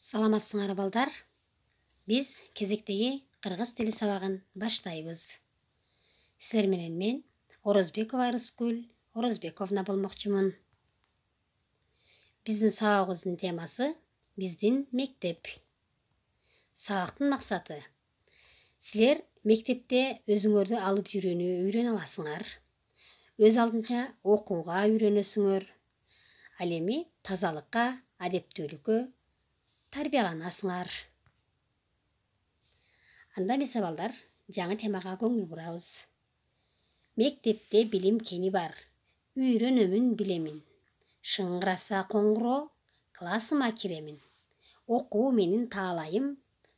Саламатсыңар балдар. Биз кезектеги кыргыз тили сабагын баштайбыз. Силер менен мен Орозбекова Арыскүл Орозбековна болмокчумун. Биздин сабагыбыздын темасы биздин мектеп. Сабактын максаты: силер мектепте өзүңөрдү алып жүрүүнү үйрөнө аласыңар. Өз алдынча окууга үйрөнөсүңөр. Ал эми тазалыкка, адептүүлүккө тарбияланасыңар. Анда эмесе балдар, жаңы темага көңүл бурабыз. Мектепте билим кени бар. Үйрөнөмүн, билемин. Шыңгыраса коңгуроо, классыма киремин. Окуу менин таалайым,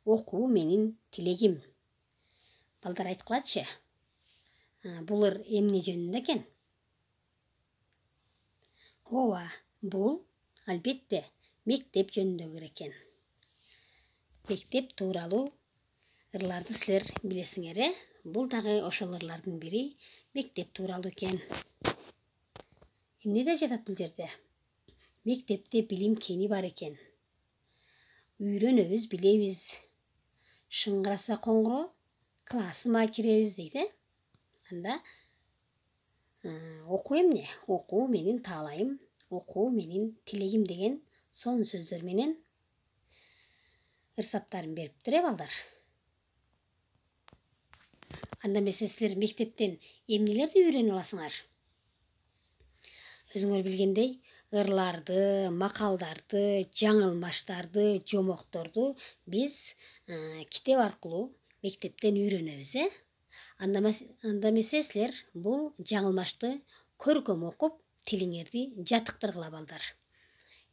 окуу менин тилегим. Балдар айткылачы. Булар эмне жөнүндө экен? Ооба, бул албетте мектеп жөнүндө экен. Мектеп тууралуу ырларды силер билесиңер, Бул дагы ошол ырлардын бири мектеп тууралуу экен. Эмне деп жатат бул жерде? Мектепте билим кени бар экен. Үйрөнөбүз, билебиз. Шыңгыраса коңгуроо, классыма киребиз дейт, Анда окуу эмне? Окуу менин таалайым, окуу менин тилегим деген сонун сөздөр менен ырсаптарын бериптир, балдар. Анда эмесе силер мектептен эмнелерди үйрөнө аласыңар? Өзүңөр билгендей, ырларды, макалдарды, жаңылмаштарды, жомокторду биз китеп аркылуу мектептен үйрөнөбүз, Анда эмесе силер бул жаңылмашты көркөм окуп, тилиңерди жатыктыргыла, балдар.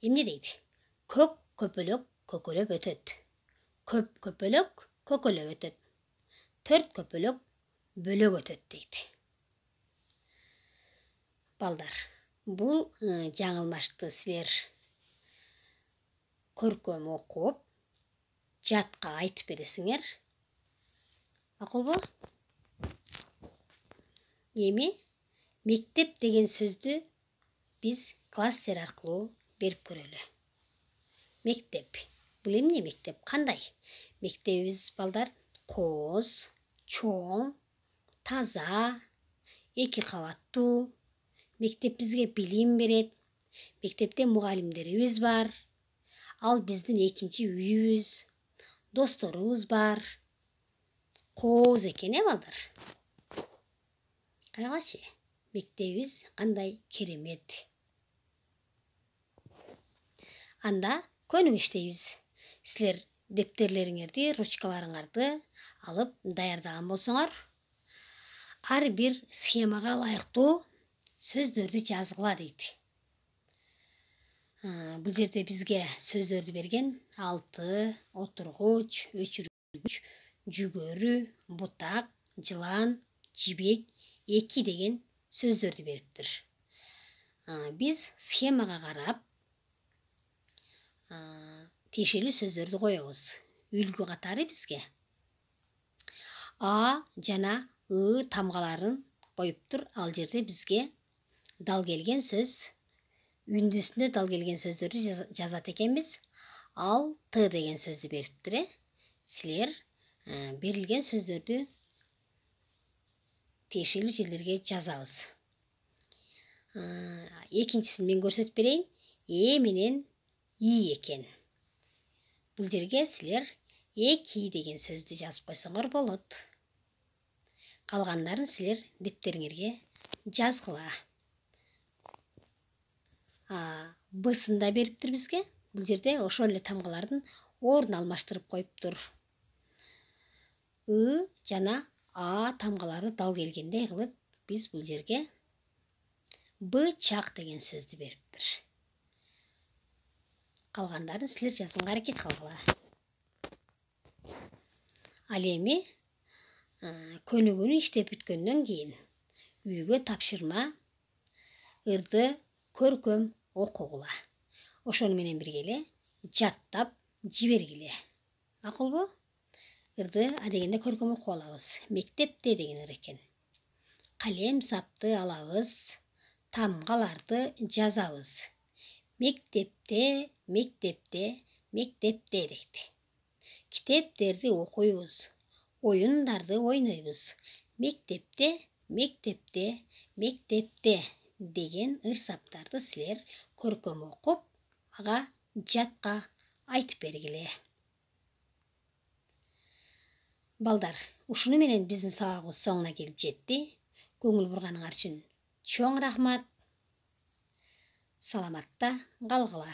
Эмне дейт? Көк көпөлөк көкөлөп өтөт. Көп көпөлөк көкөлөп өтөт. 4 көпөлөк бөлөк өтөт дейт. Балдар, бул жаңылмашты силер көркөм окуп, жатка айтып бересиңер. Макулбу? Эми мектеп деген сөздү биз класстер аркылуу берип көрөлү. Мектеп. Бул эмне мектеп? Кандай? Мектебибиз, балдар, кооз, чоң, таза, 2 кабаттуу. Мектеп бизге билим берет. Мектепте мугалимдерибиз бар. Ал биздин экинчи үйүбүз. Досторубуз бар. Кооз экен, балдар. Карагачы, мектебибиз кандай керемет. Анда көнүк иштейбиз. Силер дептерлериңерди, ручкаларыңарды алып даярдаган болсоңор, ар бир схемага ылайыктуу сөздөрдү жазгыла дейт. Бул жерде бизге сөздөрдү берген: алты, отургуч, өчүргүч, жүгөрү, бутак, жылан, жибек, эки деген сөздөрдү бериптир. Биз схемага карап тиешелүү сөздөрдү коебуз. Үлгү катары бизге А жана ы тамгаларын коюптур. Ал жерде бизге дал келген сөз, үндүсүндө дал келген сөздөрдү жазат экенбиз. Ал Т деген сөздү бериптир. Силер берилген сөздөрдү тиешелүү жерлерге жазабыз. Экинчисин мен көрсөтүп берейин. Е менен И экен. Бул жерге силер эки деген сөздү жазып койсоңор болот. Калгандарын силер дептериңерге жазгыла. Бысын да бериптир бизге. Бул жерде ошол эле тамгалардын ордун алмаштырып коюптур. ы жана А тамгалары дал келгендей кылып, биз бул жерге бычак деген сөздү бериптир. Калгандарын силер жазганга аракет кылгыла. Ал эми көнүгүүнү иштеп бүткөндөн кийин үйгө тапшырма ырды көркөм окугула. Ошону менен бирге эле жаттап жибергиле. Макулбу? Ырды адегенде көркөм окуп алабыз. Мектепте деген ыр экен. Калем сапты алабыз, тамгаларды жазабыз. Мектепте мектепте дейт. Китептерди окуйбуз, оюндарды ойнойбуз. Мектепте, мектепте, мектепте деген ырсаптарды силер көркөм окуп, ага жатка айтып бергиле. Балдар, ушуну менен биздин сабагыбыз соңуна келип жетти. Көңүл бурганыңар үчүн чоң рахмат. Саламатта калгыла.